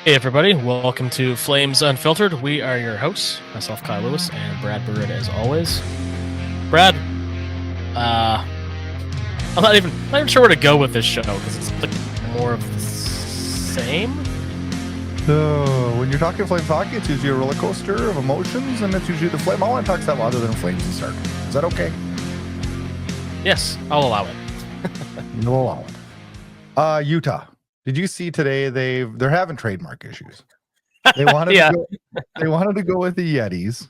Hey everybody, welcome to Flames Unfiltered. We are your hosts, myself, Kyle Lewis, and Brad Burud as always. Brad, I'm not even sure where to go with this show because it's like more of the same. So when you're talking Flames hockey, it's usually a roller coaster of emotions, and it's usually the Flame. I want to talk stuff other than Flames to start. Is that okay? Yes, I'll allow it. You'll allow it. Utah. Did you see today they're having trademark issues? They wanted they wanted to go with the Yetis.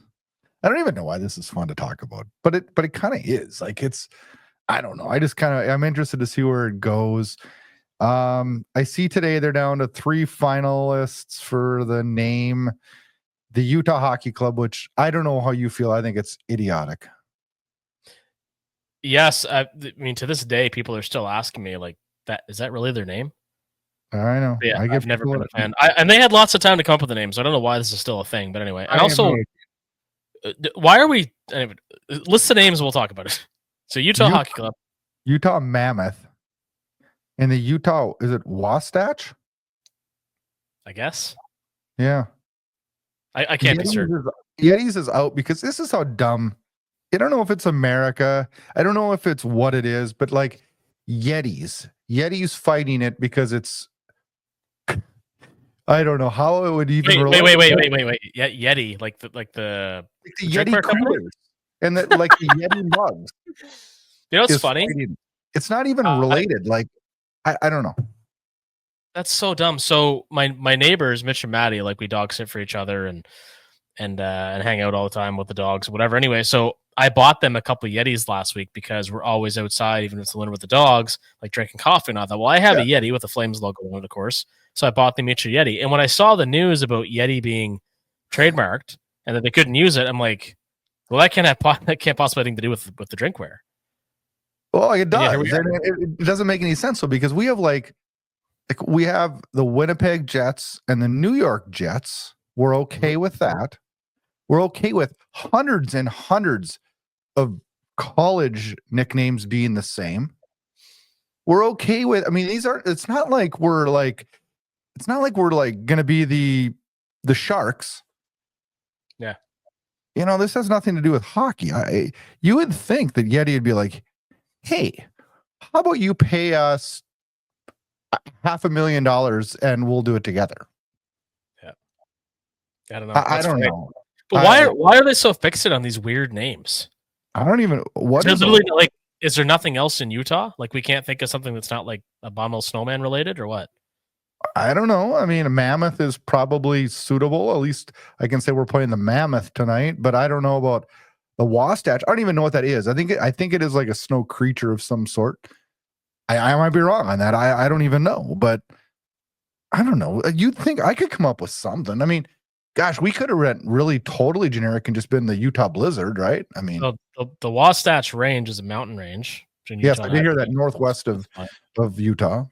I don't even know why this is fun to talk about, but it kind of is. Like I don't know. I'm interested to see where it goes. I see today they're down to 3 finalists for the name, the Utah Hockey Club, which I don't know how you feel. I think it's idiotic. Yes, I mean to this day, people are still asking me like, "That is that really their name?" I know. Yeah, I've never been a fan. And they had lots of time to come up with the name, so I don't know why this is still a thing. But anyway, and also, why are we? Anyway, list the names and we'll talk about it. So Utah Hockey Club, Utah Mammoth, and the Utah, is it Wasatch? I guess. Yeah. I can't be certain. Yetis is out because this is how dumb. I don't know if it's America. I don't know if it's what it is, but like Yetis fighting it because it's. I don't know how it would even. Wait. Yeti, like the Yeti coolers and the like the Yeti mugs. You know what's funny? It's not even related. I don't know. That's so dumb. So my neighbors, Mitch and Maddie, like we dog sit for each other and hang out all the time with the dogs, whatever. Anyway, so I bought them a couple of Yetis last week because we're always outside, even if it's the winter with the dogs, like drinking coffee. And I thought, well, I have a Yeti with the Flames logo on it, of course. So I bought them each a Yeti. And when I saw the news about Yeti being trademarked and that they couldn't use it, I'm like, well, that can't possibly have anything to do with the drinkware. Well, it does. It doesn't make any sense. So because we have we have the Winnipeg Jets and the New York Jets. We're okay with that. We're okay with hundreds and hundreds of college nicknames being the same. We're okay with, I mean, it's not like we're going to be the Sharks. Yeah. You know, this has nothing to do with hockey. You would think that Yeti would be like, hey, how about you pay us $500,000 and we'll do it together? Yeah. I don't know. I don't know. But why are they so fixated on these weird names? I don't even. What is literally like? Is there nothing else in Utah? Like we can't think of something that's not like Abominable Snowman related, or what? I don't know. I mean, a mammoth is probably suitable. At least I can say we're playing the mammoth tonight. But I don't know about the Wasatch. I don't even know what that is. I think it is like a snow creature of some sort. I might be wrong on that. I don't even know. But I don't know. You'd think I could come up with something. I mean, gosh, we could have went really totally generic and just been the Utah Blizzard, right? I mean, the Wasatch Range is a mountain range. Yes, I did hear that northwest of Utah.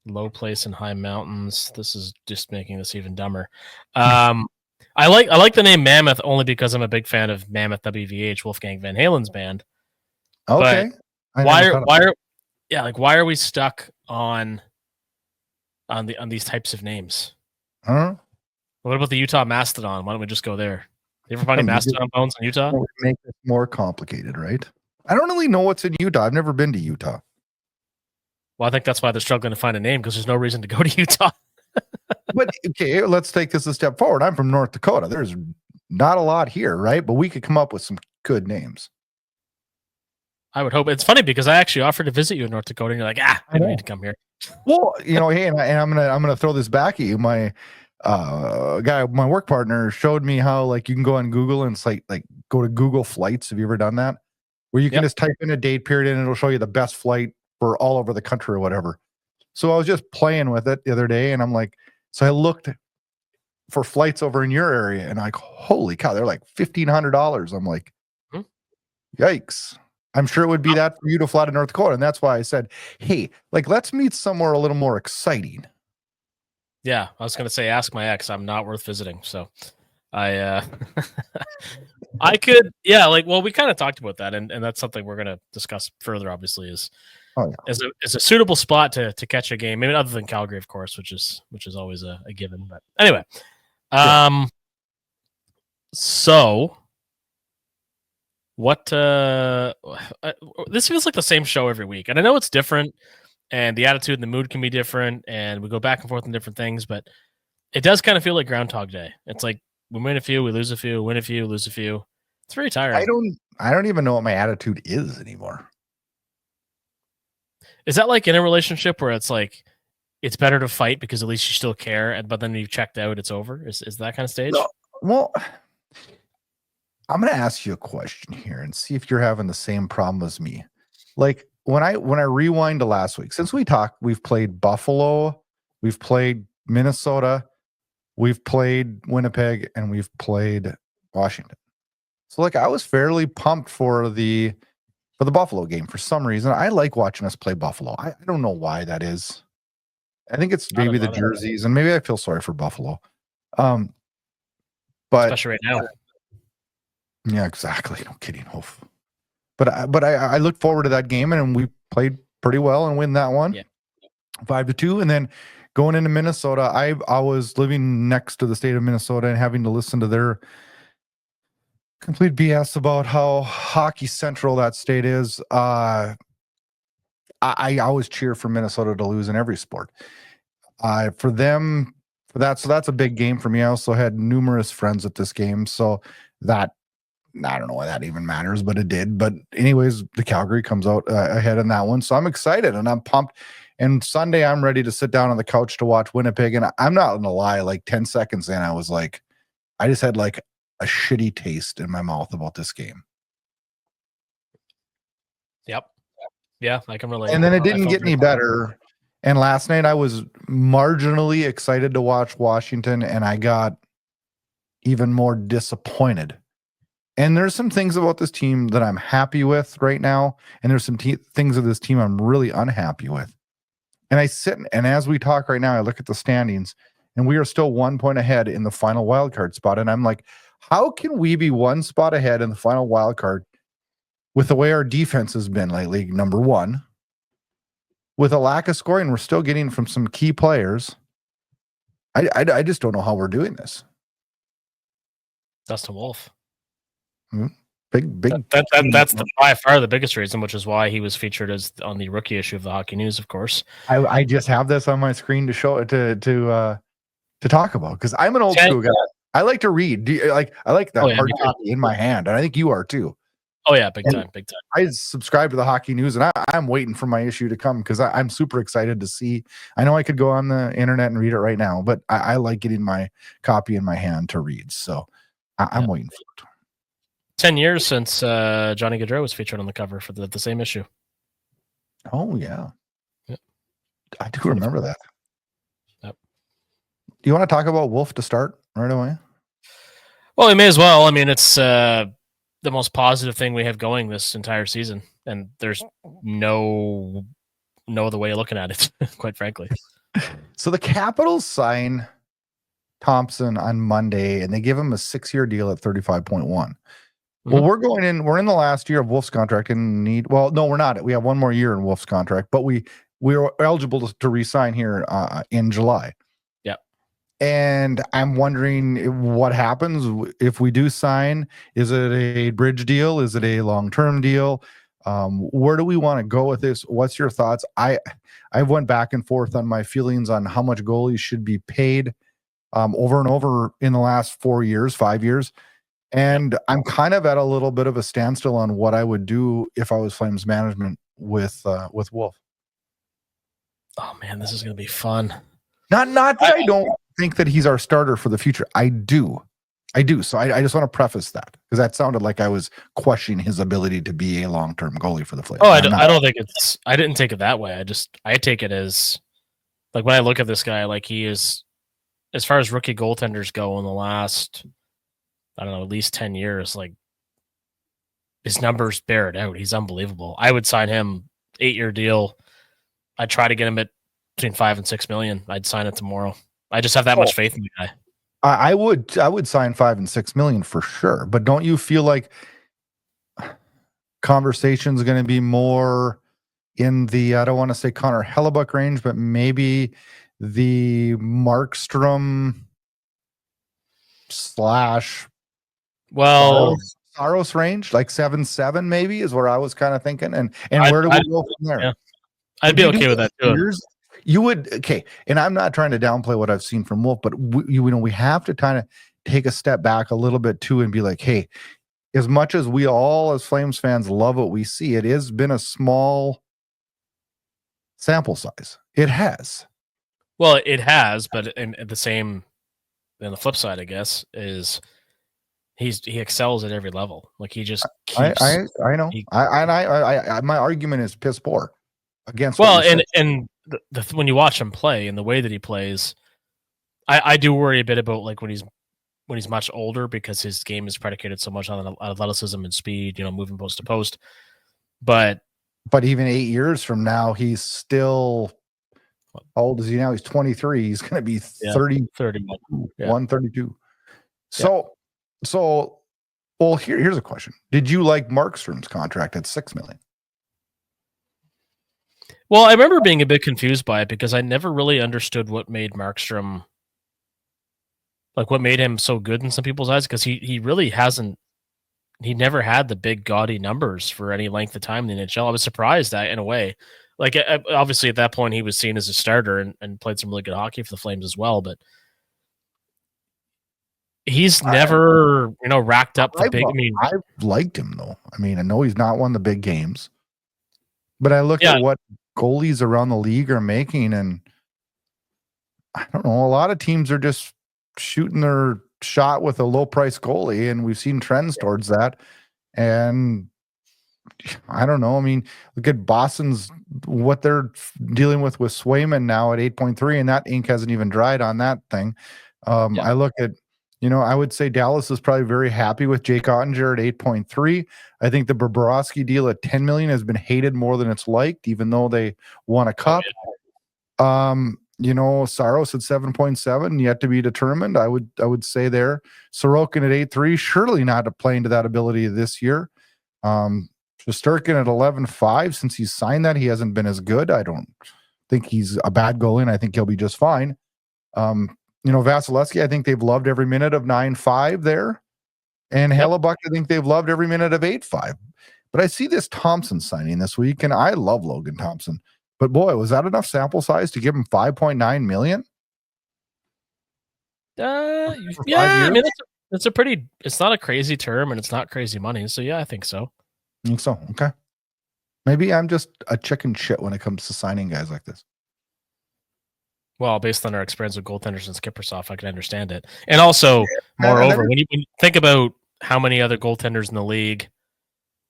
Low place and high mountains. This is just making this even dumber. I like the name Mammoth only because I'm a big fan of Mammoth WVH, Wolfgang Van Halen's band. Okay. Why are we stuck on these types of names? Huh? What about the Utah Mastodon? Why don't we just go there? You ever find any Mastodon bones in Utah? Make it more complicated, right? I don't really know what's in Utah. I've never been to Utah. Well, I think that's why they're struggling to find a name because there's no reason to go to Utah. But okay, let's take this a step forward. I'm from North Dakota. There's not a lot here, right? But we could come up with some good names. I would hope. It's funny because I actually offered to visit you in North Dakota, and you're like, I don't need to come here. Well, hey, and I'm gonna throw this back at you. My my work partner showed me how like you can go on Google and it's like go to Google Flights. Have you ever done that? Where you can just type in a date period and it'll show you the best flight for all over the country or whatever. So I was just playing with it the other day and I'm like, so I looked for flights over in your area and like, holy cow, they're like $1,500. I'm like, yikes. I'm sure it would be that for you to fly to North Dakota. And that's why I said, hey, like, let's meet somewhere a little more exciting. Yeah, I was going to say, ask my ex. I'm not worth visiting. So I could, we kind of talked about that. And that's something we're going to discuss further, obviously, is is a suitable spot to catch a game. Maybe other than Calgary, of course, which is always a given. But anyway, so what? This feels like the same show every week, and I know it's different, and the attitude and the mood can be different, and we go back and forth on different things, but it does kind of feel like Groundhog Day. It's like we win a few, we lose a few, win a few, lose a few. It's very tiring. I don't even know what my attitude is anymore. Is that like in a relationship where it's like it's better to fight because at least you still care, but then you've checked out, it's over? Is that kind of stage? No, well, I'm going to ask you a question here and see if you're having the same problem as me. Like when I rewind to last week, since we talked, we've played Buffalo, we've played Minnesota, we've played Winnipeg, and we've played Washington. So like I was fairly pumped for the Buffalo game for some reason. I like watching us play Buffalo. I don't know why that is. I think it's maybe the jerseys, and maybe I feel sorry for Buffalo. But especially right now. Yeah, exactly. No kidding, Wolf. But I look forward to that game, and we played pretty well and win that one. Yeah. 5-2. And then going into Minnesota, I was living next to the state of Minnesota and having to listen to their complete BS about how hockey central that state is. I always cheer for Minnesota to lose in every sport. For that's a big game for me. I also had numerous friends at this game, so that I don't know why that even matters, but it did. But anyways, the Calgary comes out ahead in that one, so I'm excited and I'm pumped. And Sunday, I'm ready to sit down on the couch to watch Winnipeg. And I'm not gonna lie, like 10 seconds in, I was like, I just had like a shitty taste in my mouth about this game. Yep. Yeah, I can relate. And then it didn't get any better. And last night I was marginally excited to watch Washington, and I got even more disappointed. And there's some things about this team that I'm happy with right now, and there's some things of this team I'm really unhappy with. And I sit, and as we talk right now, I look at the standings, and we are still 1 point ahead in the final wildcard spot. And I'm like, how can we be one spot ahead in the final wildcard with the way our defense has been lately, number one, with a lack of scoring we're still getting from some key players? I just don't know how we're doing this. Dustin Wolf. Big. That's by far the biggest reason, which is why he was featured as on the rookie issue of the Hockey News, of course. I just have this on my screen to show to talk about, because I'm an old school guy. I like to read. I like that hard copy in my hand, and I think you are too. Oh yeah, big time. I subscribe to the Hockey News, and I'm waiting for my issue to come because I'm super excited to see. I know I could go on the internet and read it right now, but I like getting my copy in my hand to read. So I'm waiting for it. 10 years since Johnny Gaudreau was featured on the cover for the same issue. Oh yeah. I do remember that. Yep. Do you want to talk about Wolf to start right away? Well, we may as well. I mean, it's the most positive thing we have going this entire season, and there's no other way of looking at it, quite frankly. So the Capitals sign Thompson on Monday, and they give him a 6-year deal at 35.1. Well, we're in the last year of Wolf's contract and no, we're not. We have one more year in Wolf's contract, but we're eligible to re-sign here in July. Yeah. And I'm wondering what happens if we do sign. Is it a bridge deal? Is it a long-term deal? Where do we want to go with this? What's your thoughts? I went back and forth on my feelings on how much goalies should be paid over and over in the last 5 years. And I'm kind of at a little bit of a standstill on what I would do if I was Flames management with Wolf. Oh man, this is going to be fun. Not that I don't think that he's our starter for the future. I do. So I just want to preface that, because that sounded like I was questioning his ability to be a long-term goalie for the Flames. Oh, I don't think I didn't take it that way. I take it as, like, when I look at this guy, like, he is, as far as rookie goaltenders go in the last, I don't know, at least 10 years, like, his numbers bear it out. He's unbelievable. I would sign him 8-year deal. I'd try to get him at between 5 and 6 million. I'd sign it tomorrow. I just have that much faith in the guy. I would sign 5 and 6 million for sure. But don't you feel like conversation's going to be more in the, I don't want to say Connor Hellebuck range, but maybe the Markstrom / Saros range, like 7-7 maybe is where I was kind of thinking. And where do we go from there? Yeah. I'd be okay with that too. You would, okay. And I'm not trying to downplay what I've seen from Wolf, but we have to kind of take a step back a little bit too and be like, hey, as much as we all as Flames fans love what we see, it has been a small sample size. It has. Well, it has, but in the flip side, I guess, is he excels at every level. Like he just keeps. I know. My argument is piss poor against. Well, and when you watch him play and the way that he plays, I do worry a bit about like when he's much older, because his game is predicated so much on athleticism and speed, moving post to post. But even 8 years from now, he's still, how old is he now? He's 23. He's going to be 31, 32. So, well, here's a question. Did you like Markstrom's contract at $6 million? Well, I remember being a bit confused by it because I never really understood what made Markstrom, like what made him so good in some people's eyes, because he really hasn't, he never had the big gaudy numbers for any length of time in the NHL. I was surprised that in a way. Like, obviously at that point he was seen as a starter and played some really good hockey for the Flames as well, but he's never, racked up the big. I've liked him though. I mean, I know he's not won the big games, but I look at what goalies around the league are making, and I don't know. A lot of teams are just shooting their shot with a low price goalie, and we've seen trends towards that. And I don't know. I mean, look at Boston's, what they're dealing with Swayman now at 8.3, and that ink hasn't even dried on that thing. I look at, I would say Dallas is probably very happy with Jake Ottinger at 8.3. I think the Bobrovsky deal at 10 million has been hated more than it's liked, even though they won a cup. Saros at 7.7, yet to be determined. I would say there. Sorokin at 8.3, surely not playing to that ability this year. Shesterkin at 11.5, since he's signed that, he hasn't been as good. I don't think he's a bad goalie, and I think he'll be just fine. Vasilevsky, I think they've loved every minute of 9.5 there. And Hellebuck, I think they've loved every minute of 8.5. But I see this Thompson signing this week, and I love Logan Thompson. But boy, was that enough sample size to give him 5.9 million? Yeah, I mean, it's not a crazy term, and it's not crazy money. So yeah, I think so. I think so. Okay. Maybe I'm just a chicken shit when it comes to signing guys like this. Well, based on our experience with goaltenders and Skippersoft, I can understand it. And also, moreover, when you think about how many other goaltenders in the league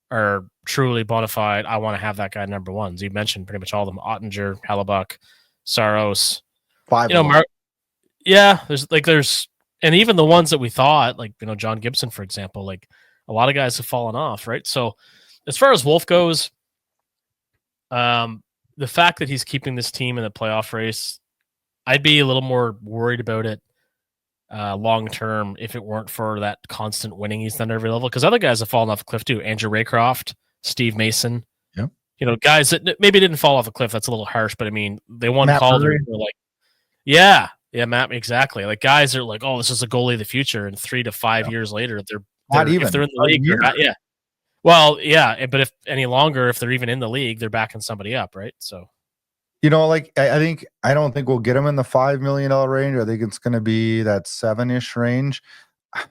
are truly bona fide, I want to have that guy number one. You mentioned pretty much all of them: Ottinger, Hellebuck, Saros. 5. There's and even the ones that we thought, like John Gibson, for example, like a lot of guys have fallen off, right? So, as far as Wolf goes, the fact that he's keeping this team in the playoff race, I'd be a little more worried about it long term if it weren't for that constant winning he's done at every level. Because other guys have fallen off a cliff too. Andrew Raycroft, Steve Mason. Yep. Guys that maybe didn't fall off a cliff. That's a little harsh, but I mean, they won Calgary. Yeah, Matt, exactly. Like guys are like, oh, this is a goalie of the future, and 3 to 5 years later, they're if they're in the league. Yeah. Well, yeah, but if any longer, if they're even in the league, they're backing somebody up, right? So. I don't think we'll get him in the $5 million range. I think it's going to be that 7-ish range.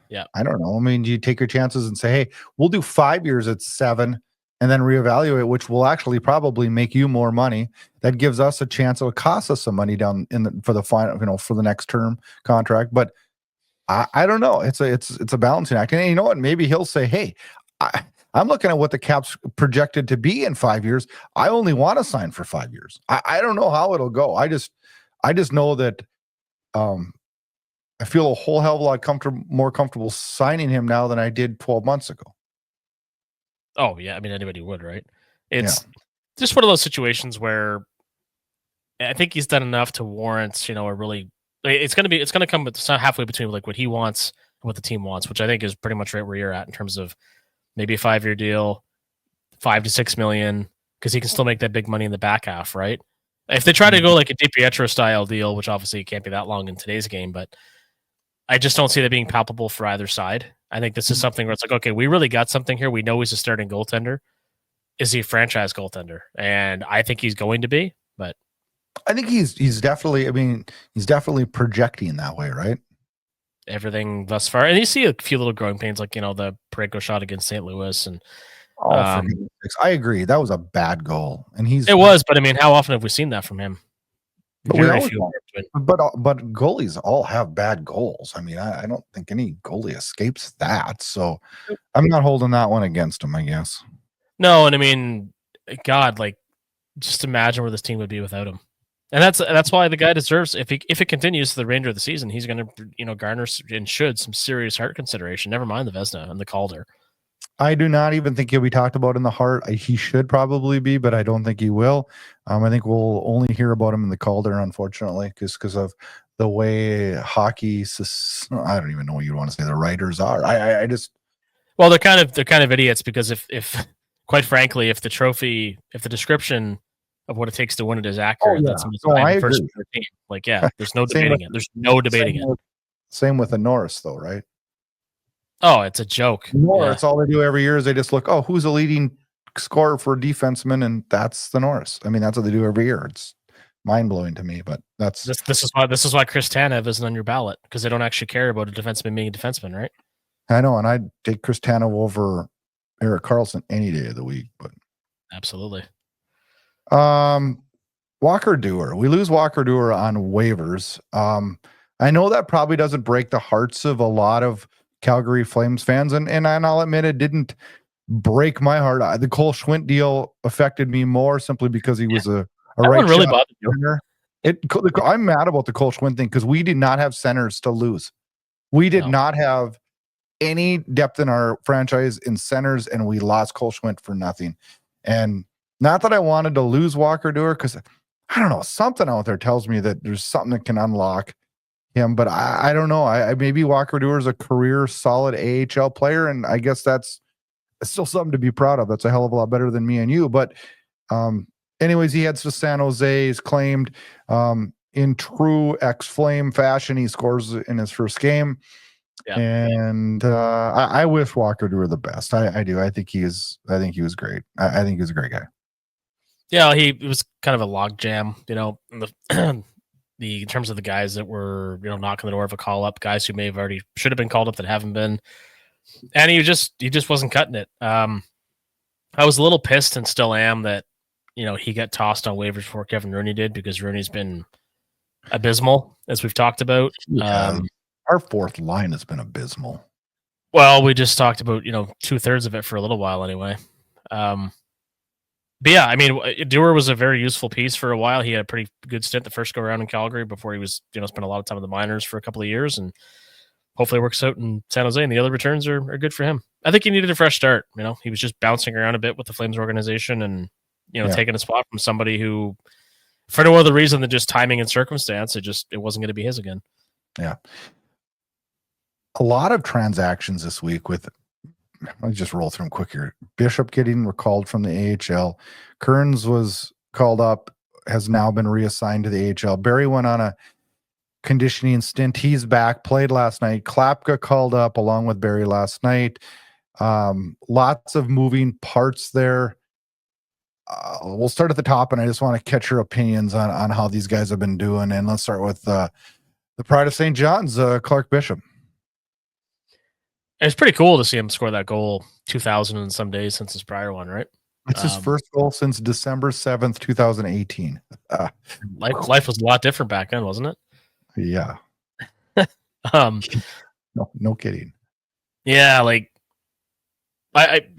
Yeah. I don't know. I mean, do you take your chances and say, hey, we'll do 5 years at 7 and then reevaluate, which will actually probably make you more money. That gives us a chance. It'll cost us some money down for the final, for the next term contract. But I don't know. It's a balancing act. And you know what? Maybe he'll say, hey, I'm looking at what the cap's projected to be in 5 years. I only want to sign for 5 years. I don't know how it'll go. I just know that I feel a whole hell of a lot more comfortable signing him now than I did 12 months ago. Oh yeah, I mean anybody would, right? It's just one of those situations where I think he's done enough to warrant, a really. It's gonna come with halfway between like what he wants and what the team wants, which I think is pretty much right where you're at in terms of maybe a 5-year deal, $5 to $6 million, because he can still make that big money in the back half, right? If they try to go like a DiPietro style deal, which obviously it can't be that long in today's game, but I just don't see that being palpable for either side. I think this is something where it's like, okay, we really got something here. We know he's a starting goaltender. Is he a franchise goaltender? And I think he's going to be, but I think he's definitely, I mean, he's definitely projecting that way, right? everything thus far. And you see a few little growing pains, like, the Parayko shot against St. Louis. And Oh, for goodness sakes. I agree. That was a bad goal. And it was, but I mean, how often have we seen that from him? But Very few. But goalies all have bad goals. I mean, I don't think any goalie escapes that. So I'm not holding that one against him, I guess. No, and I mean, God, like, just imagine where this team would be without him. And that's why the guy deserves, if it continues to the remainder of the season, he's going to garner and should some serious Hart consideration. Never mind the Vezina and the Calder. I do not even think he'll be talked about in the Hart. He should probably be, but I don't think he will. I think we'll only hear about him in the Calder, unfortunately, because of the way hockey. I don't even know what you want to say. The writers are. I just. Well, they're kind of idiots, because if quite frankly, if the description of what it takes to win it is accurate, that's the first team. Like, yeah, there's no debating it. There's no debating it. Same with the Norris, though, right? Oh, it's a joke. Norris, all they do every year is they just look, who's the leading scorer for a defenseman, and that's the Norris. I mean, that's what they do every year. It's mind blowing to me, but that's this is why Chris Tanev isn't on your ballot, because they don't actually care about a defenseman being a defenseman, right? I know, and I'd take Chris Tanev over Erik Karlsson any day of the week. But absolutely. Walker Duehr. We lose Walker Duehr on waivers. I know that probably doesn't break the hearts of a lot of Calgary Flames fans, and I'll admit it didn't break my heart. The Cole Schwindt deal affected me more simply because he was a right one really bothered you. I'm mad about the Cole Schwindt thing because we did not have centers to lose. We did not have any depth in our franchise in centers, and we lost Cole Schwindt for nothing. And not that I wanted to lose Walker Duehr, because I don't know, something out there tells me that there's something that can unlock him, but I don't know. I maybe Walker Duehr is a career solid AHL player, and I guess that's still something to be proud of. That's a hell of a lot better than me and you. But anyways, he heads to San Jose. He's claimed in true ex-Flame fashion, he scores in his first game. Yeah. And I wish Walker Duehr the best. I do. I think he was great. I think he was a great guy. Yeah, he was kind of a logjam, in in terms of the guys that were, knocking the door of a call up, guys who may have already should have been called up that haven't been, and he just wasn't cutting it. I was a little pissed, and still am, that he got tossed on waivers before Kevin Rooney did, because Rooney's been abysmal, as we've talked about. Yeah, our fourth line has been abysmal. Well, we just talked about 2/3 of it for a little while anyway. But yeah, I mean, Duehr was a very useful piece for a while. He had a pretty good stint the first go around in Calgary before he was, spent a lot of time in the minors for a couple of years, and hopefully it works out in San Jose, and the other returns are good for him. I think he needed a fresh start. He was just bouncing around a bit with the Flames organization, and, taking a spot from somebody who, for no other reason than just timing and circumstance, it wasn't going to be his again. Yeah. A lot of transactions this week with, I'll just roll through them quick here. Bishop getting recalled from the AHL. Kerins was called up, has now been reassigned to the AHL. Barry went on a conditioning stint. He's back, played last night. Klapka called up along with Barry last night. Lots of moving parts there. We'll start at the top, and I just want to catch your opinions on how these guys have been doing. And let's start with the pride of St. John's, Clark Bishop. It's pretty cool to see him score that goal 2,000 and some days since his prior one, right? It's his first goal since December 7th, 2018. Life was a lot different back then, wasn't it? Yeah. No kidding. Yeah, like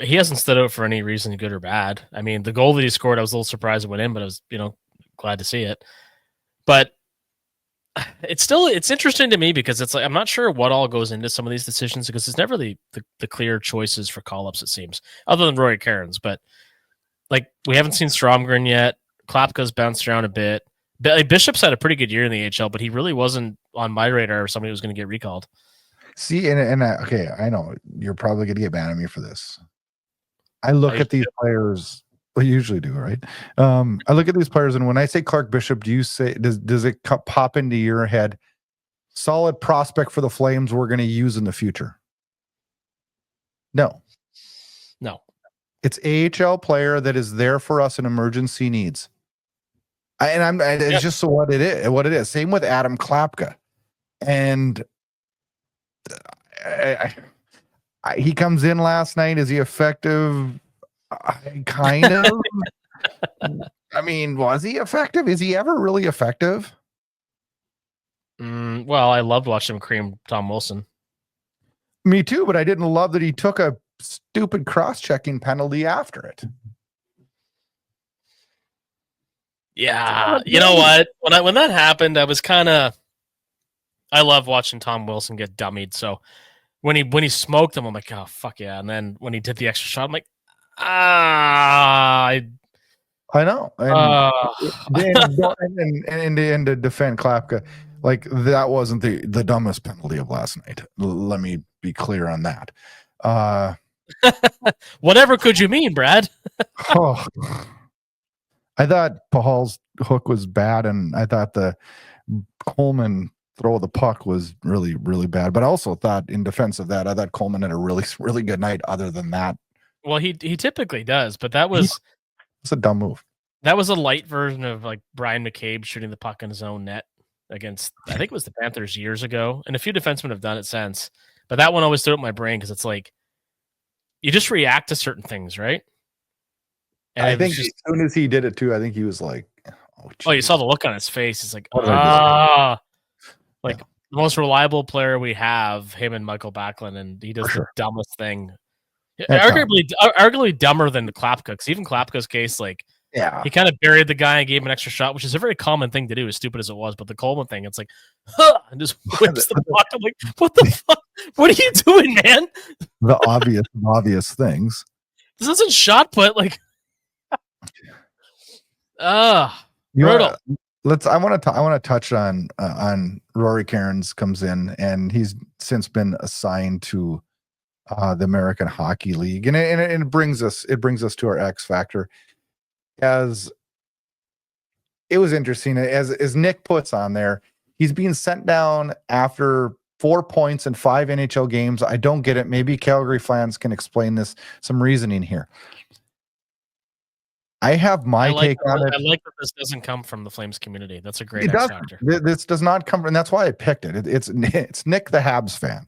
he hasn't stood out for any reason, good or bad. I mean, the goal that he scored, I was a little surprised it went in, but I was, glad to see it. But it's interesting to me, because it's like, I'm not sure what all goes into some of these decisions, because it's never the clear choices for call-ups, it seems, other than Roy Kerins. But like, we haven't seen Stromgren yet. Klapka's bounced around a bit. Bishop's had a pretty good year in the AHL, but he really wasn't on my radar as somebody who was going to get recalled. See, and okay, I know you're probably going to get mad at me for this. I look at these players Well, you usually do, right? I look at these players, and when I say Clark Bishop, do you say does it pop into your head? Solid prospect for the Flames we're going to use in the future. No. It's AHL player that is there for us in emergency needs. It's just what it is. What it is. Same with Adam Klapka, and he comes in last night. Is he effective? Kind of. I mean, was he effective? Is he ever really effective? Well, I loved watching him cream Tom Wilson. Me too, but I didn't love that he took a stupid cross-checking penalty after it. Yeah, you know what? When that happened, I was kind of. I love watching Tom Wilson get dummied. So when he smoked him, I'm like, oh fuck yeah! And then when he did the extra shot, I'm like, I know. And to defend Klapka, like that wasn't the dumbest penalty of last night. Let me be clear on that. Whatever could you mean, Brad? I thought Pahal's hook was bad, and I thought the Coleman throw of the puck was really, really bad. But I also thought, in defense of that, I thought Coleman had a really, really good night. Other than that, well, he typically does, but that was it's a dumb move. That was a light version of like Brian McCabe shooting the puck in his own net against, I think it was the Panthers years ago, and a few defensemen have done it since. But that one always stood up in my brain because it's like you just react to certain things, right? And I think as soon as he did it too, I think he was like, "Oh, you saw the look on his face." It's like, the most reliable player we have, him and Michael Backlund, and he does the dumbest thing. Arguably dumber than the Klapka, because even Klapka's case, like, he kind of buried the guy and gave him an extra shot, which is a very common thing to do, as stupid as it was. But the Coleman thing, it's like, and just whips the puck. I'm like, what the fuck? What are you doing, man? The obvious things. This isn't shot put, like. Brutal. I want to touch on Rory Kerins comes in, and he's since been assigned to the American Hockey League, and it brings us to our X factor. As it was interesting, as Nick puts on there, he's being sent down after 4 points in 5 NHL games. I don't get it. Maybe Calgary fans can explain some reasoning here. I have my take on it. I like that this doesn't come from the Flames community. That's a great X factor. This does not come from, and that's why I picked it. It's Nick, the Habs fan.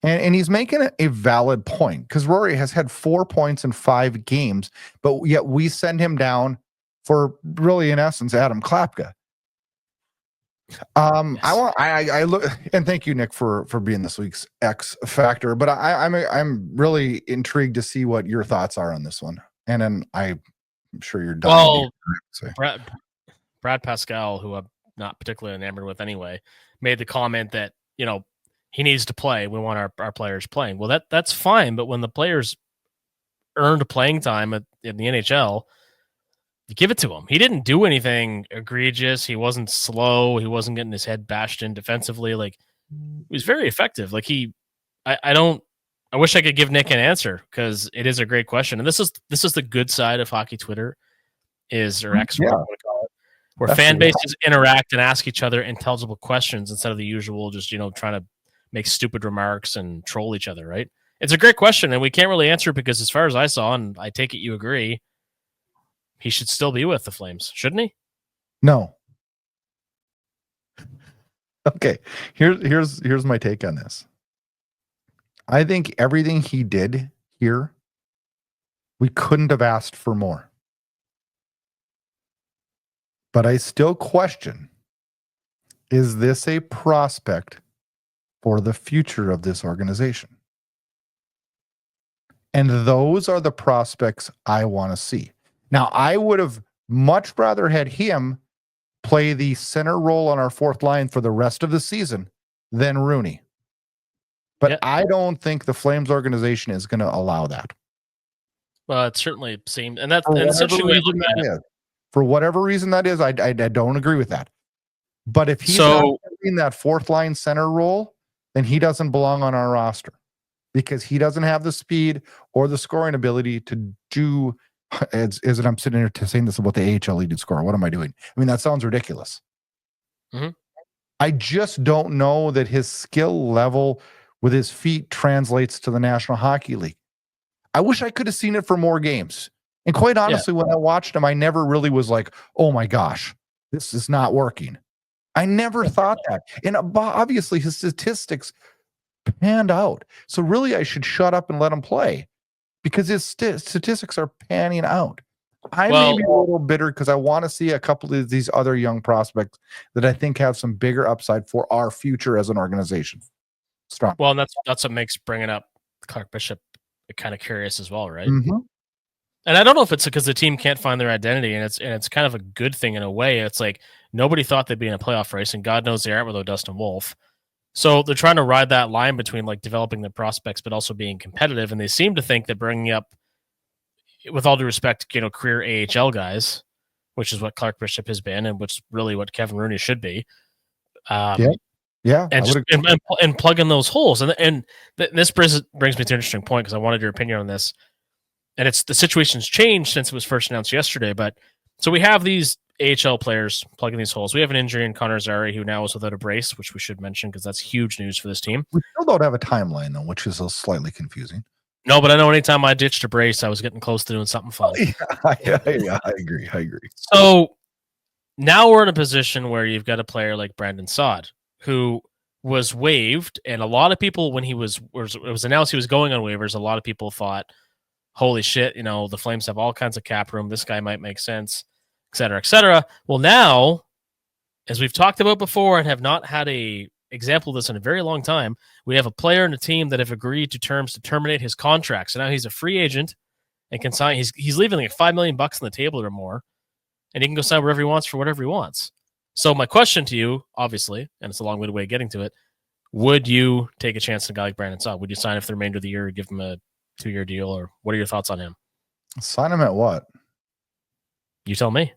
And he's making a valid point, because Rory has had 4 points in 5 games, but yet we send him down for really, in essence, Adam Klapka. Yes. I look, and thank you, Nick, for being this week's X factor. But I'm really intrigued to see what your thoughts are on this one. And then I'm sure you're done. Well, Brad Pascal, who I'm not particularly enamored with anyway, made the comment that, he needs to play. We want our players playing. Well, that's fine, but when the players earned playing time in the NHL, you give it to him. He didn't do anything egregious. He wasn't slow. He wasn't getting his head bashed in defensively. Like, he was very effective. Like, I wish I could give Nick an answer, because it is a great question. And this is the good side of hockey Twitter, or X, whatever you want to call it, where fan bases interact and ask each other intelligible questions instead of the usual just, trying to make stupid remarks and troll each other, right? It's a great question, and we can't really answer it because, as far as I saw, and I take it you agree, he should still be with the Flames, shouldn't he? No. Okay, here's my take on this. I think everything he did here, we couldn't have asked for more. But I still question, is this a prospect for the future of this organization? And those are the prospects I want to see. Now, I would have much rather had him play the center role on our fourth line for the rest of the season than Rooney. But I don't think the Flames organization is going to allow that. Well, it certainly seemed, and that's essentially what I look at. For whatever reason that is, I don't agree with that. But if he's not in that fourth line center role, then he doesn't belong on our roster, because he doesn't have the speed or the scoring ability to do Is it I'm sitting here saying this about the AHL leading scorer? What am I doing? I mean, that sounds ridiculous. I just don't know that his skill level with his feet translates to the National Hockey League. I wish I could have seen it for more games. And quite honestly, when I watched him, I never really was like, oh my gosh, this is not working. I never thought that. And obviously his statistics panned out. So really I should shut up and let him play because his statistics are panning out. I may be a little bitter because I want to see a couple of these other young prospects that I think have some bigger upside for our future as an organization. Strong. Well, and that's what makes bringing up Clark Bishop kind of curious as well, right? And I don't know if it's because the team can't find their identity, and it's kind of a good thing in a way. It's like nobody thought they'd be in a playoff race, and God knows they aren't without Dustin Wolf. So they're trying to ride that line between like developing the prospects, but also being competitive. And they seem to think that bringing up, with all due respect, career AHL guys, which is what Clark Bishop has been, and which is really what Kevin Rooney should be. Yeah, and plug in those holes. And this brings me to an interesting point because I wanted your opinion on this. And it's the situation's changed since it was first announced yesterday. But so we have these AHL players plugging these holes. We have an injury in Connor Zary, who now is without a brace, which we should mention because that's huge news for this team. We still don't have a timeline though, which is slightly confusing. No, but I know anytime I ditched a brace, I was getting close to doing something fun. Yeah, I agree. So now we're in a position where you've got a player like Brandon Saad, who was waived, and a lot of people, when it was announced he was going on waivers, a lot of people thought, holy shit, the Flames have all kinds of cap room. This guy might make sense, et cetera, et cetera. Well, now, as we've talked about before and have not had a example of this in a very long time, we have a player and a team that have agreed to terms to terminate his contract. So now he's a free agent and can sign. He's leaving like $5 million on the table or more, and he can go sign wherever he wants for whatever he wants. So my question to you, obviously, and it's a long-winded way of getting to it, would you take a chance on a guy like Brandon Saad? Would you sign him for the remainder of the year or give him a 2-year deal, or what are your thoughts on him? Sign him at what? You tell me.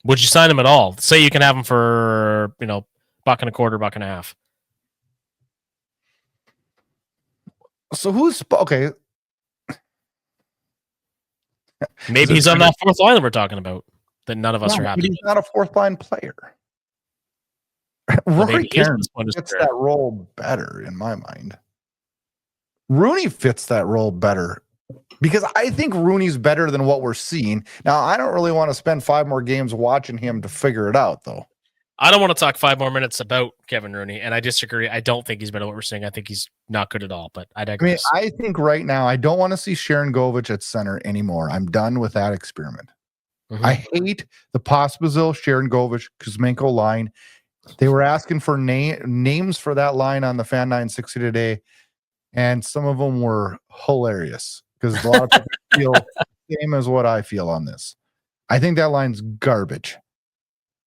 Would you sign him at all? Say you can have him for, $1.25, $1.50. So who's okay? Maybe he's on that fourth line that we're talking about that none of us are happy with. He's not a fourth line player. Rory Kerins fits that role better in my mind. Rooney fits that role better because I think Rooney's better than what we're seeing. Now, I don't really want to spend 5 more games watching him to figure it out, though. I don't want to talk 5 more minutes about Kevin Rooney, and I disagree. I don't think he's better than what we're seeing. I think he's not good at all, but I digress. I mean, I think right now I don't want to see Sharon Govich at center anymore. I'm done with that experiment. I hate the Pospisil, Sharon Govich, Kuzmenko line. They were asking for names for that line on the Fan 960 today, and some of them were hilarious because a lot of people feel the same as what I feel on this. I think that line's garbage.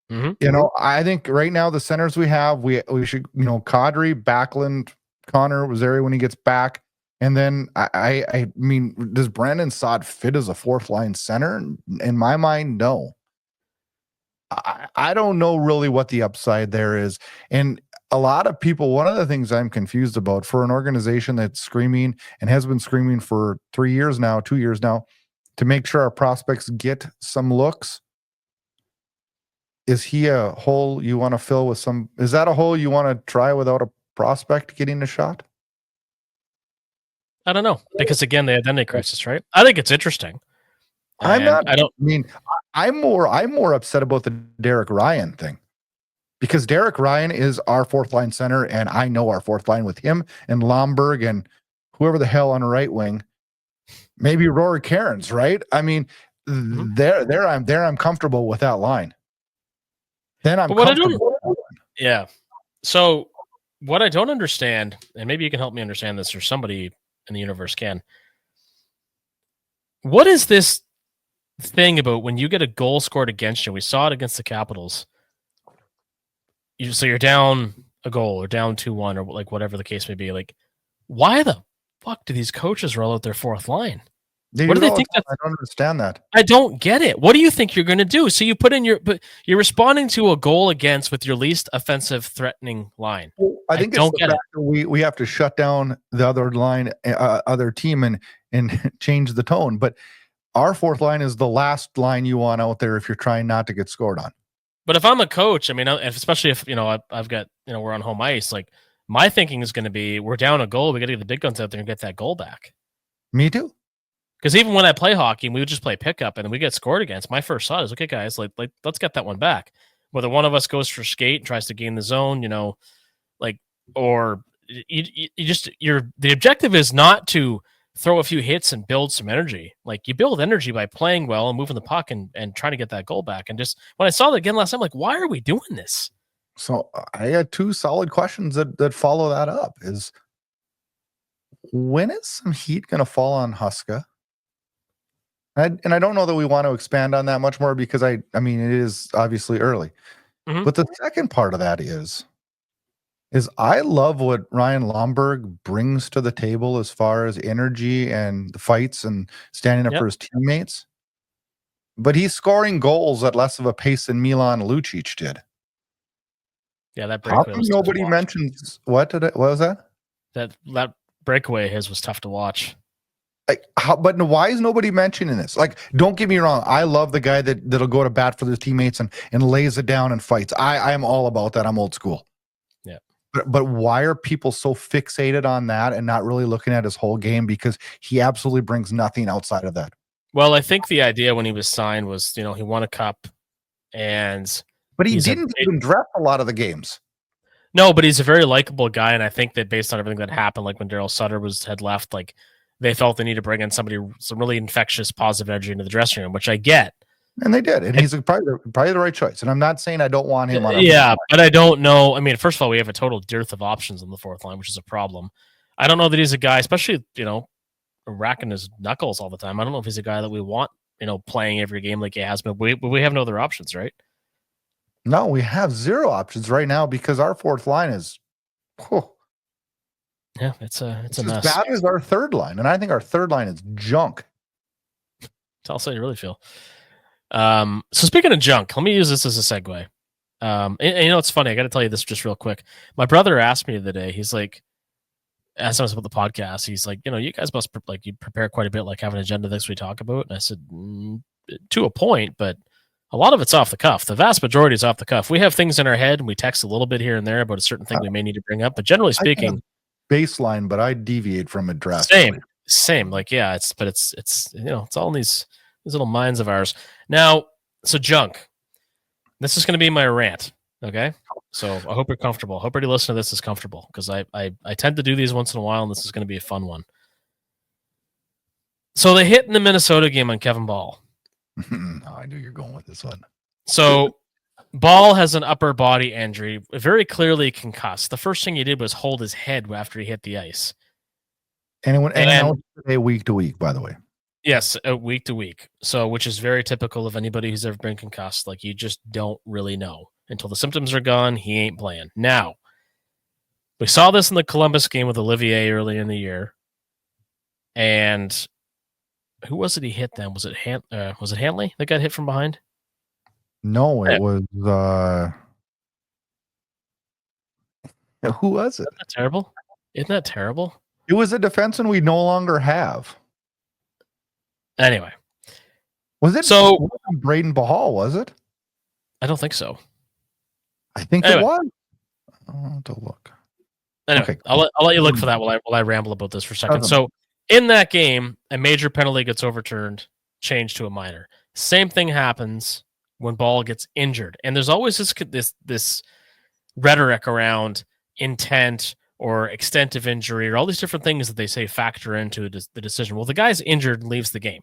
I think right now the centers we have, we should, Kadri, Backlund, Connor Zary when he gets back. And then I mean, does Brandon Saad fit as a fourth line center? In my mind, no. I don't know really what the upside there is. And a lot of people, one of the things I'm confused about for an organization that's screaming and has been screaming for 2 years now, to make sure our prospects get some looks. Is he a hole you want to fill with some? Is that a hole you want to try without a prospect getting a shot? I don't know, because again, the identity crisis, right? I think it's interesting. I'm more upset about the Derek Ryan thing because Derek Ryan is our fourth line center, and I know our fourth line with him and Lomberg and whoever the hell on the right wing, maybe Rory Kerins, right? I mean, there I'm comfortable with that line. Then I'm comfortable. Yeah. So what I don't understand, and maybe you can help me understand this, or somebody in the universe can. What is this thing about when you get a goal scored against you? We saw it against the Capitals. So you're down a goal or down 2-1 or like whatever the case may be. Like, why the fuck do these coaches roll out their fourth line? What do they think? I don't understand that. I don't get it. What do you think you're going to do? So you put in you're responding to a goal against with your least offensive threatening line. Well, I think it's the fact that we have to shut down the other line, other team and change the tone. But Our fourth line is the last line you want out there if you're trying not to get scored on. But if I'm a coach, I mean, especially if, I've got, we're on home ice, like my thinking is going to be, we're down a goal. We got to get the big guns out there and get that goal back. Me too. Because even when I play hockey, we would just play pickup and we get scored against. My first thought is, okay, guys, like let's get that one back. Whether one of us goes for skate and tries to gain the zone, or the objective is not to throw a few hits and build some energy. Like you build energy by playing well and moving the puck and trying to get that goal back. And just when I saw that again last time, like, why are we doing this? So I got two solid questions that follow that up. Is when is some heat going to fall on Huska? And I don't know that we want to expand on that much more because I mean, it is obviously early. Mm-hmm. But the second part of that is I love what Ryan Lomberg brings to the table as far as energy and the fights and standing up for his teammates. But he's scoring goals at less of a pace than Milan Lucic did. Yeah, that breakaway. Nobody mentions what was that? That breakaway his was tough to watch. But why is nobody mentioning this? Like, don't get me wrong. I love the guy that'll go to bat for his teammates and lays it down and fights. I am all about that. I'm old school. Yeah. But why are people so fixated on that and not really looking at his whole game? Because he absolutely brings nothing outside of that. Well, I think the idea when he was signed was, he won a cup but he didn't even draft a lot of the games. No, but he's a very likable guy. And I think that based on everything that happened, like when Daryl Sutter had left, like they felt they need to bring in some really infectious, positive energy into the dressing room, which I get. And they did. And he's probably the right choice. And I'm not saying I don't want him on. But I don't know. I mean, first of all, we have a total dearth of options on the fourth line, which is a problem. I don't know that he's a guy, especially, racking his knuckles all the time. I don't know if he's a guy that we want, playing every game like he has, but we have no other options, right? No, we have zero options right now because our fourth line is, yeah, it's a mess. As bad as our third line, and I think our third line is junk. That's how you really feel. So speaking of junk, let me use this as a segue. And it's funny. I got to tell you this just real quick. My brother asked me the other day. He's like, asked us about the podcast. He's like, you guys must you prepare quite a bit, like have an agenda that we talk about. And I said, to a point, but a lot of it's off the cuff. The vast majority is off the cuff. We have things in our head and we text a little bit here and there about a certain thing we may need to bring up. But generally speaking, baseline, but I deviate from it drastically. Same. Like, yeah, it's all in these little minds of ours. Now, so junk. This is going to be my rant. Okay. So I hope you're comfortable. I hope everybody listening to this is comfortable because I tend to do these once in a while and this is going to be a fun one. So they hit in the Minnesota game on Kevin Ball. I knew you're going with this one. So Ball has an upper body injury, very clearly concussed. The first thing he did was hold his head after he hit the ice. And it went today week to week, by the way. Yes, week to week. So, which is very typical of anybody who's ever been concussed. Like, you just don't really know. Until the symptoms are gone, he ain't playing. Now, we saw this in the Columbus game with Olivier early in the year. And who was it he hit then? Was it Hanley that got hit from behind? No, it was who was it? Isn't that terrible? Isn't that terrible? It was a defenseman we no longer have. Anyway. Was it Braden Bahal, was it? I don't think so. I think it was. I'll have to look. Anyway, okay. I'll let you look for that while I ramble about this for a second. So in that game, a major penalty gets overturned, changed to a minor. Same thing happens when Ball gets injured. And there's always this rhetoric around intent or extent of injury or all these different things that they say factor into the decision. Well, the guy's injured and leaves the game.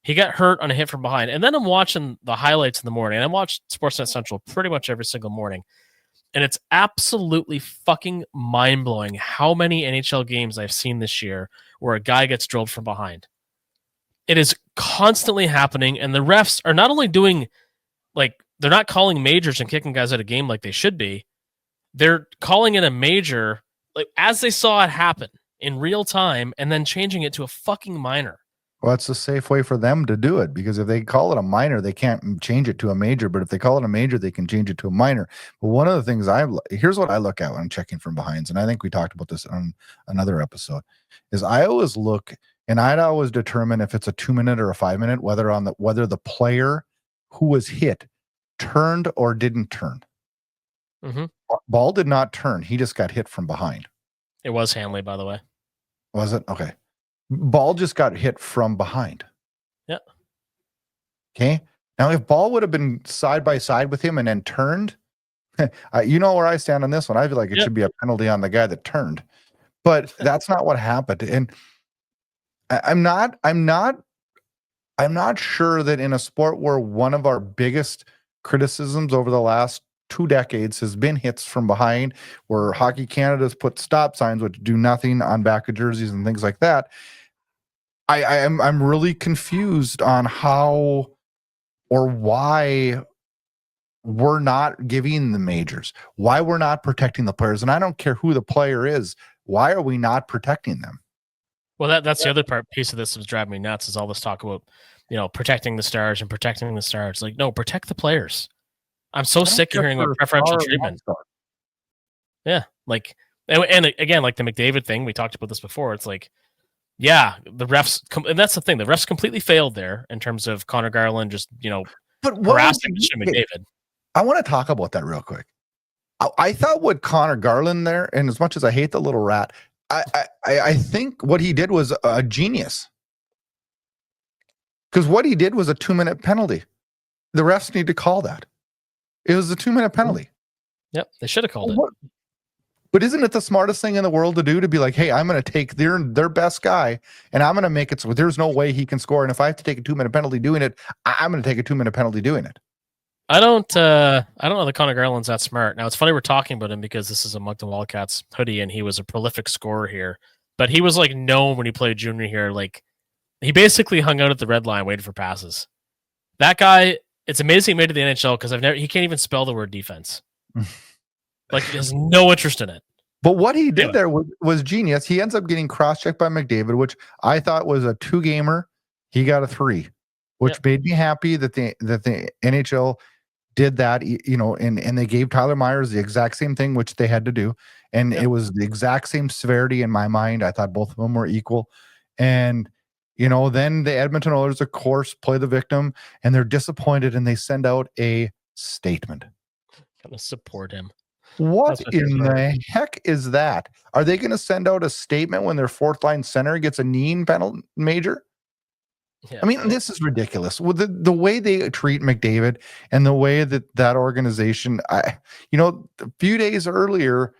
He got hurt on a hit from behind. And then I'm watching the highlights in the morning. And I watch Sportsnet Central pretty much every single morning. And it's absolutely fucking mind-blowing how many NHL games I've seen this year where a guy gets drilled from behind. It is constantly happening. And the refs are not only doing, they're not calling majors and kicking guys out of game like they should be. They're calling it a major, as they saw it happen in real time and then changing it to a fucking minor. Well, that's the safe way for them to do it because if they call it a minor, they can't change it to a major. But if they call it a major, they can change it to a minor. But one of the things here's what I look at when I'm checking from behinds, and I think we talked about this on another episode, is I always look and I'd always determine if it's a 2-minute or a 5-minute, whether the player who was hit turned or didn't turn. Mm-hmm. Ball did not turn. He just got hit from behind. It was Hanley, by the way. Was it? Okay. Ball just got hit from behind. Yeah. Okay. Now, if Ball would have been side by side with him and then turned, you know where I stand on this one. I feel like it should be a penalty on the guy that turned, but that's not what happened. And I'm not sure that in a sport where one of our biggest criticisms over the last 2 decades has been hits from behind, where Hockey Canada's put stop signs which do nothing on back of jerseys and things like that. I'm really confused on how or why we're not giving the majors, why we're not protecting the players. And I don't care who the player is. Why are we not protecting them? Well, that's the other piece of this that's driving me nuts is all this talk about, protecting the stars and protecting the stars. Like, no, protect the players. I'm so sick of hearing about preferential treatment. Yeah. Like, and again, like the McDavid thing, we talked about this before. It's like, yeah, the refs, and that's the thing. The refs completely failed there in terms of Connor Garland just, harassing McDavid. I want to talk about that real quick. I thought what Connor Garland there, and as much as I hate the little rat, I think what he did was a genius. Because what he did was a 2-minute penalty. The refs need to call that. It was a 2-minute penalty. Yep, they should have called it. But isn't it the smartest thing in the world to do, to be like, hey, I'm going to take their best guy and I'm going to make it so there's no way he can score. And if I have to take a 2-minute penalty doing it, I'm going to take a 2-minute penalty doing it. I don't know that Connor Garland's that smart. Now, it's funny we're talking about him because this is a Moncton Wildcats hoodie and he was a prolific scorer here. But he was like known when he played junior here. Like, he basically hung out at the red line waiting for passes. That guy, it's amazing he made it to the NHL because he can't even spell the word defense. Like, he has no interest in it. But what he did there was genius. He ends up getting cross-checked by McDavid, which I thought was a 2-gamer. He got a 3, which made me happy that the NHL did that, and they gave Tyler Myers the exact same thing, which they had to do. And it was the exact same severity in my mind. I thought both of them were equal. And, then the Edmonton Oilers, of course, play the victim, and they're disappointed, and they send out a statement. Gonna support him. What in the heck is that? Are they going to send out a statement when their fourth line center gets a knee in penalty major? Yeah. I mean, this is ridiculous. With the way they treat McDavid and the way that organization, a few days earlier,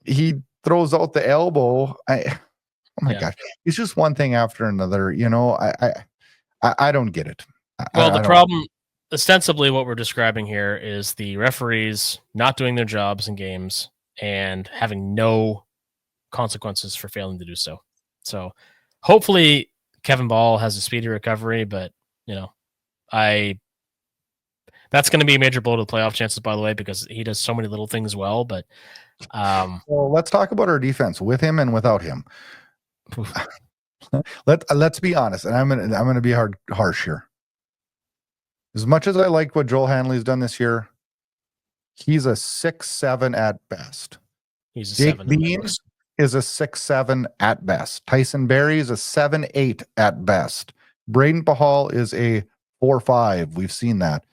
he throws out the elbow. Oh my gosh, it's just one thing after another. I don't get it. Well, the problem, ostensibly, what we're describing here is the referees not doing their jobs in games and having no consequences for failing to do so. So, hopefully, Kevin Ball has a speedy recovery, but that's going to be a major blow to the playoff chances, by the way, because he does so many little things well. But well, let's talk about our defense with him and without him. Let's be honest, and I'm gonna be harsh here. As much as I like what Joel Hanley's done this year, he's a 6-7 at best. He's a Jake 7. Bean is a 6-7 at best. Tyson Barrie is a 7-8 at best. Braden Pahal is a 4-5. We've seen that.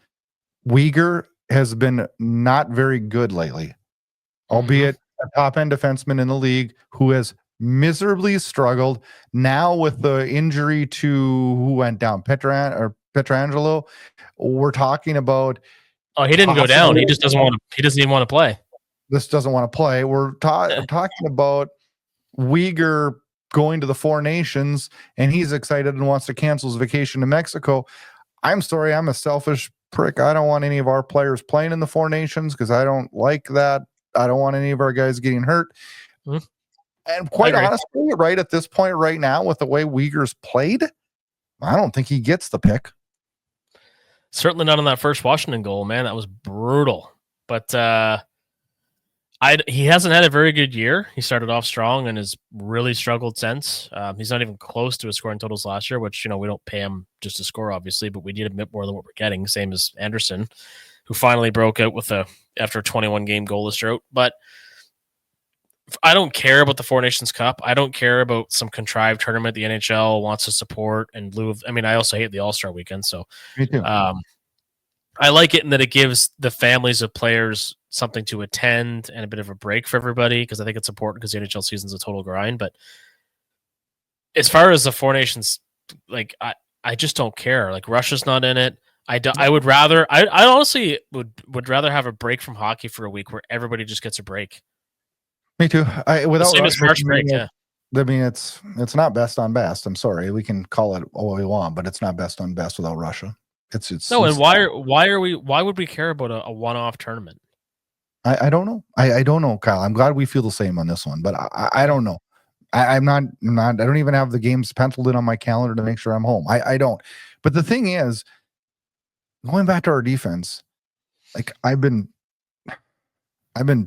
Wpg has been not very good lately, albeit a top-end defenseman in the league who has miserably struggled. Now with the injury to who went down, Pietrangelo, we're talking about. Oh, he didn't go down. He just doesn't want to. He doesn't even want to play. This doesn't want to play. We're talking about Wpg going to the Four Nations, and he's excited and wants to cancel his vacation to Mexico. I'm sorry, I'm a selfish prick. I don't want any of our players playing in the Four Nations because I don't like that. I don't want any of our guys getting hurt. Mm-hmm. And quite honestly, right at this point right now, with the way Wpg's played, I don't think he gets the pick. Certainly not on that first Washington goal, man. That was brutal. But he hasn't had a very good year. He started off strong and has really struggled since. He's not even close to his scoring totals last year, which, we don't pay him just to score, obviously, but we need a bit more than what we're getting, same as Anderson, who finally broke out after a 21-game goalless drought. But I don't care about the Four Nations Cup. I don't care about some contrived tournament the NHL wants to support in lieu of. I mean, I also hate the All-Star weekend. So, Me too. I like it in that it gives the families of players something to attend and a bit of a break for everybody, because I think it's important because the NHL season's a total grind. But as far as the Four Nations, like I just don't care. Like Russia's not in it. I would rather. I honestly would rather have a break from hockey for a week where everybody just gets a break. Me too. Without Russia, break, yeah. I mean, it's not best on best. I'm sorry, we can call it what we want, but it's not best on best without Russia. And why would we care about a one-off tournament? I don't know. I don't know, Kyle. I'm glad we feel the same on this one, but I don't know. I'm not. I don't even have the games penciled in on my calendar to make sure I'm home. I don't. But the thing is, going back to our defense, like I've been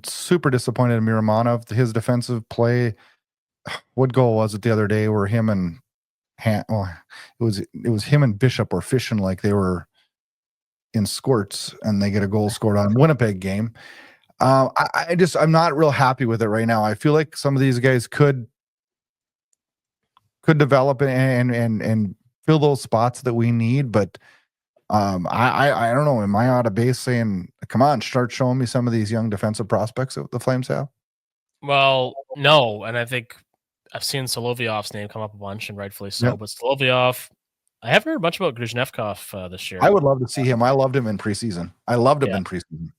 super disappointed in Miromanov. His defensive play. What goal was it the other day where him and it was him and Bishop were fishing like they were in squirts, and they get a goal scored on Winnipeg game. I'm not real happy with it right now. I feel like some of these guys could develop and fill those spots that we need, but I don't know. Am I out of base saying, come on, start showing me some of these young defensive prospects that the Flames have? Well, no, and I think I've seen Solovyov's name come up a bunch, and rightfully so. Yep. But Solovyov, I haven't heard much about Gruzhnevkov this year. I would love to see him. I loved him in preseason. In preseason.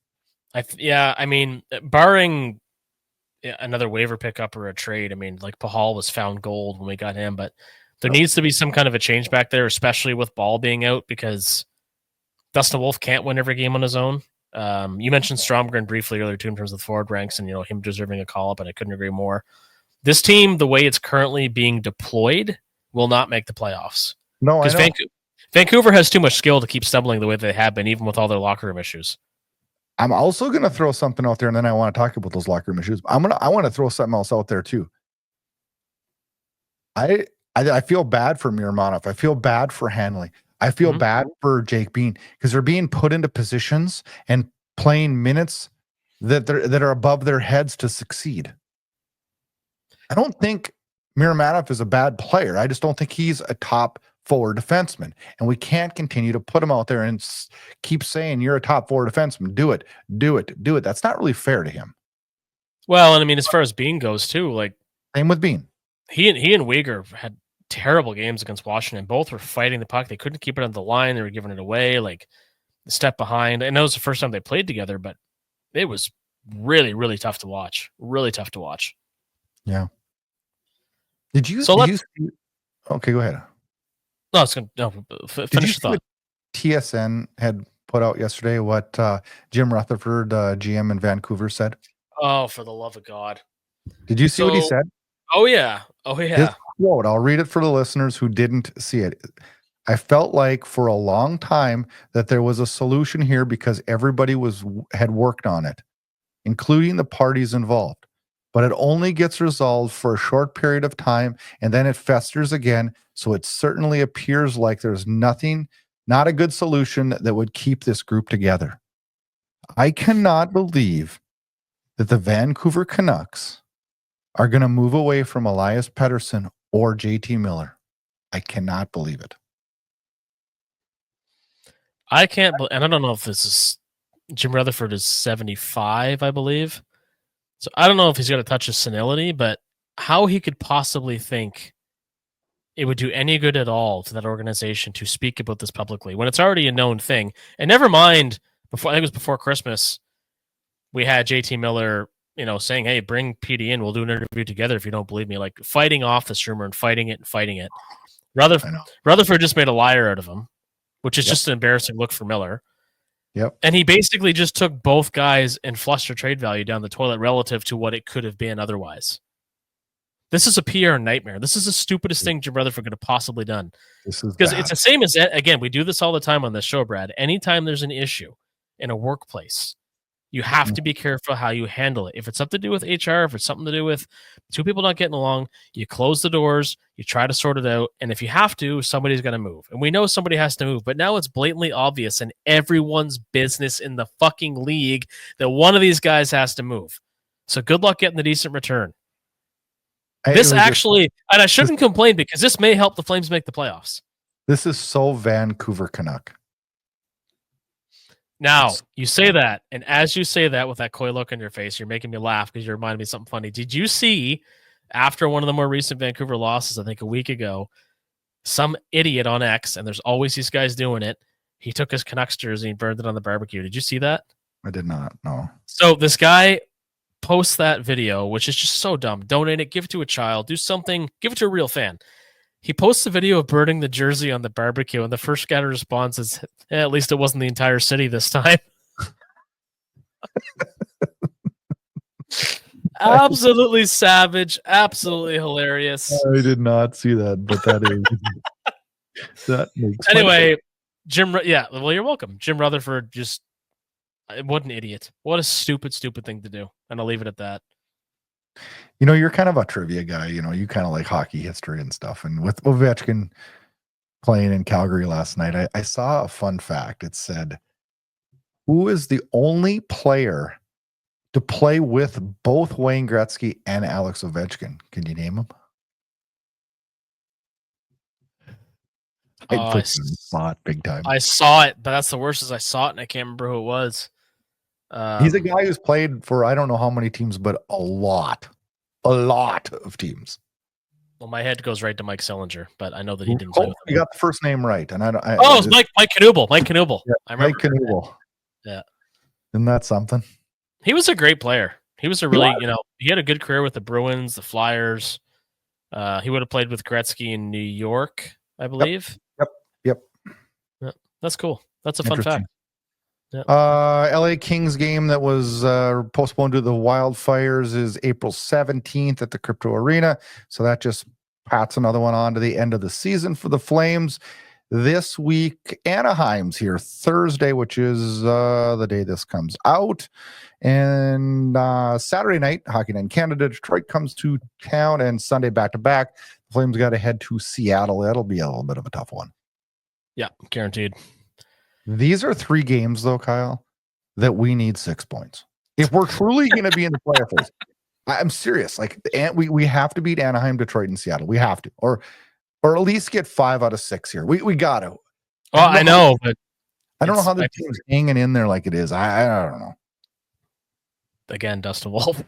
I mean, barring another waiver pickup or a trade, I mean, like Pahal was found gold when we got him, but there needs to be some kind of a change back there, especially with Ball being out, because Dustin Wolf can't win every game on his own. You mentioned Stromgren briefly earlier too in terms of the forward ranks and him deserving a call up, and I couldn't agree more. This team, the way it's currently being deployed, will not make the playoffs. No, because Vancouver has too much skill to keep stumbling the way they have been, even with all their locker room issues. I'm also going to throw something out there, and then I want to talk about those locker room issues. I want to throw something else out there too. I feel bad for Miromanov. I feel bad for Hanley. I feel bad for Jake Bean, because they're being put into positions and playing minutes that are above their heads to succeed. I don't think Miromanov is a bad player. I just don't think he's a top forward defenseman, and we can't continue to put him out there and keep saying you're a top forward defenseman. Do it. That's not really fair to him. Well, and I mean, as far as Bean goes too, like same with Bean. He and Weegar had terrible games against Washington. Both were fighting the puck. They couldn't keep it on the line. They were giving it away, like a step behind. I know it was the first time they played together, but it was really, really tough to watch. Really tough to watch. Yeah. Did you? Okay, go ahead. No, it's gonna finish the thought. TSN had put out yesterday what Jim Rutherford, GM in Vancouver, said. Oh, for the love of God! Did you see what he said? Oh yeah. His quote. I'll read it for the listeners who didn't see it. I felt like for a long time that there was a solution here because everybody had worked on it, including the parties involved. But it only gets resolved for a short period of time, and then it festers again. So it certainly appears like there's not a good solution that would keep this group together. I cannot believe that the Vancouver Canucks are going to move away from Elias Pettersson or JT Miller. I cannot believe it. I can't, and I don't know if this is Jim Rutherford is 75, I believe. So I don't know if he's got a touch of senility, but how he could possibly think it would do any good at all to that organization to speak about this publicly when it's already a known thing. And never mind, I think it was before Christmas, we had JT Miller, saying, hey, bring PD in. We'll do an interview together if you don't believe me. Like fighting off this rumor and fighting it. Rutherford just made a liar out of him, which is just an embarrassing look for Miller. Yep. And he basically just took both guys and flushed their trade value down the toilet relative to what it could have been otherwise. This is a PR nightmare. This is the stupidest thing Jim Rutherford could have possibly done. Because it's the same as, again, we do this all the time on this show, Brad. Anytime there's an issue in a workplace, you have to be careful how you handle it. If it's something to do with HR, if it's something to do with two people not getting along, you close the doors, you try to sort it out, and if you have to, somebody's going to move. And we know somebody has to move, but now it's blatantly obvious in everyone's business in the fucking league that one of these guys has to move. So good luck getting the decent return. This actually, and I shouldn't complain because this may help the Flames make the playoffs. This is so Vancouver Canuck. Now, you say that, and as you say that with that coy look on your face, you're making me laugh because you reminded me of something funny. Did you see, after one of the more recent Vancouver losses, I think a week ago, some idiot on X, and there's always these guys doing it, he took his Canucks jersey and burned it on the barbecue. Did you see that? I did not, no. So this guy posts that video, which is just so dumb. Donate it, give it to a child, do something, give it to a real fan. He posts a video of burning the jersey on the barbecue, and the first guy to respond is, at least it wasn't the entire city this time. Absolutely savage, absolutely hilarious. I did not see that, but that is that makes anyway. Jim, yeah, well, you're welcome. Jim Rutherford, just what an idiot! What a stupid thing to do. And I'll leave it at that. You know, you're kind of a trivia guy. You know, you kind of like hockey history and stuff. And with Ovechkin playing in Calgary last night, I saw a fun fact. It said, "Who is the only player to play with both Wayne Gretzky and Alex Ovechkin?" Can you name him? I saw it big time. I saw it, but that's the worst is I saw it and I can't remember who it was. He's a guy who's played for I don't know how many teams, but a lot of teams. Well, my head goes right to Mike Sillinger, but I know that he didn't play with him. You got the first name right, and it's Mike Knuble. Mike Knuble. Yeah, I remember Mike Knuble. Yeah, isn't that something? He was a great player. He was a really, he had a good career with the Bruins, the Flyers. He would have played with Gretzky in New York, I believe. Yep. That's cool. That's a fun fact. Yep. LA Kings game that was postponed due to the wildfires is April 17th at the Crypto Arena. So that just pats another one on to the end of the season for the Flames. This week, Anaheim's here Thursday, which is the day this comes out. And Saturday night, Hockey Night in Canada, Detroit comes to town, and Sunday back-to-back. The Flames got to head to Seattle. That'll be a little bit of a tough one. Yeah, guaranteed. These are 3 games, though, Kyle, that we need 6 points. If we're truly going to be in the playoffs, I'm serious. Like, we have to beat Anaheim, Detroit, and Seattle. We have to. Or at least get 5 out of 6 here. We got to. Well, I know, but I don't know how the team's hanging in there like it is. I don't know. Again, Dustin Wolf.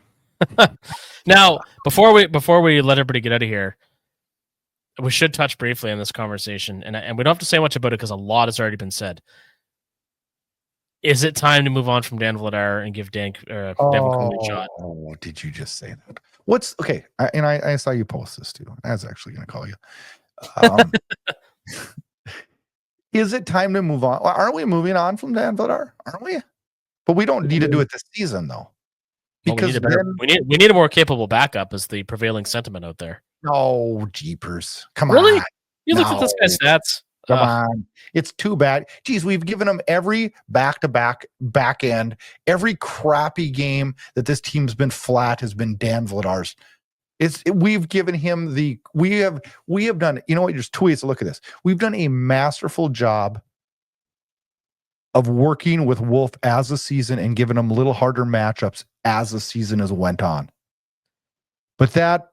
Now, before we let everybody get out of here, we should touch briefly on this conversation, and we don't have to say much about it because a lot has already been said. Is it time to move on from Dan Vladar and give Devin Cooley a shot? Oh, did you just say that? What's okay? I saw you post this too. I was actually going to call you. Is it time to move on? Aren't we moving on from Dan Vladar? Aren't we? But we don't need to do it this season, though. Because we need a more capable backup, is the prevailing sentiment out there. No, jeepers! Come really? on, you look at this guy's stats. Come on, it's too bad. Geez, we've given him every back-to-back back end, every crappy game that this team's been flat has been Dan Vladar's. We've given him we have done. You know what? There's 2 ways to look at this. We've done a masterful job of working with Wolf as the season and giving him a little harder matchups as the season has went on. But that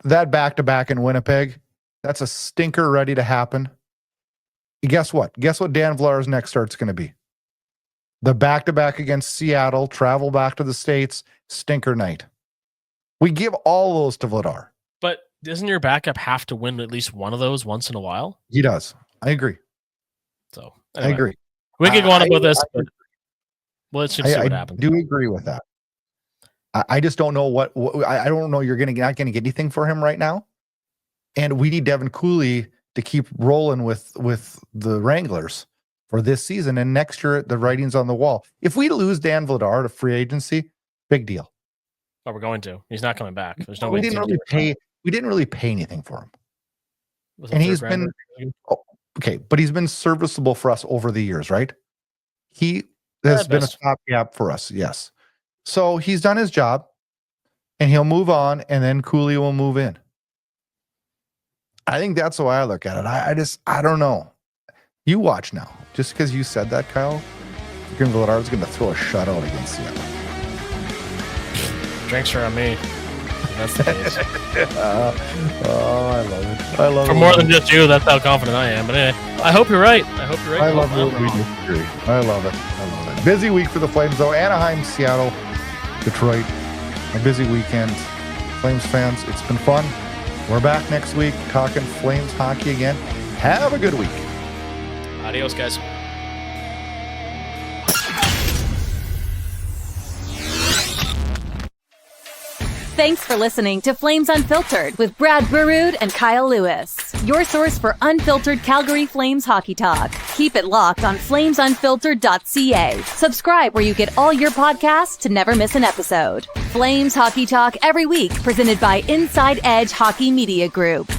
back-to-back in Winnipeg, that's a stinker ready to happen. Guess what? Guess what Dan Vladar's next start's going to be? The back-to-back against Seattle, travel back to the States, stinker night. We give all those to Vladar. But doesn't your backup have to win at least one of those once in a while? He does. I agree. So anyway, I agree. We could go on about this, but let's just see what happens. I do agree with that. I just don't know what I don't know. You're not going to get anything for him right now, and we need Devin Cooley to keep rolling with the Wranglers for this season and next year. The writing's on the wall. If we lose Dan Vladar to free agency, big deal. Oh, we're going to. He's not coming back. There's no we way. Didn't really pay. We didn't really pay anything for him, and he's been okay. But he's been serviceable for us over the years, right? He has been a stopgap for us. Yes. So he's done his job, and he'll move on, and then Cooley will move in. I think that's the way I look at it. I don't know. You watch now. Just because you said that, Kyle, Vladar's going to throw a shutout against Seattle. Drinks are on me. That's the case. I love it. I love For it. more than just you, that's how confident I am. But anyway, I hope you're right. I love it. We disagree. I love it. Busy week for the Flames, though. Anaheim, Seattle, Detroit. A busy weekend. Flames fans, it's been fun. We're back next week talking Flames hockey again. Have a good week. Adios, guys. Thanks for listening to Flames Unfiltered with Brad Burud and Kyle Lewis, your source for unfiltered Calgary Flames hockey talk. Keep it locked on FlamesUnfiltered.ca. Subscribe where you get all your podcasts to never miss an episode. Flames hockey talk every week, presented by Inside Edge Hockey Media Group.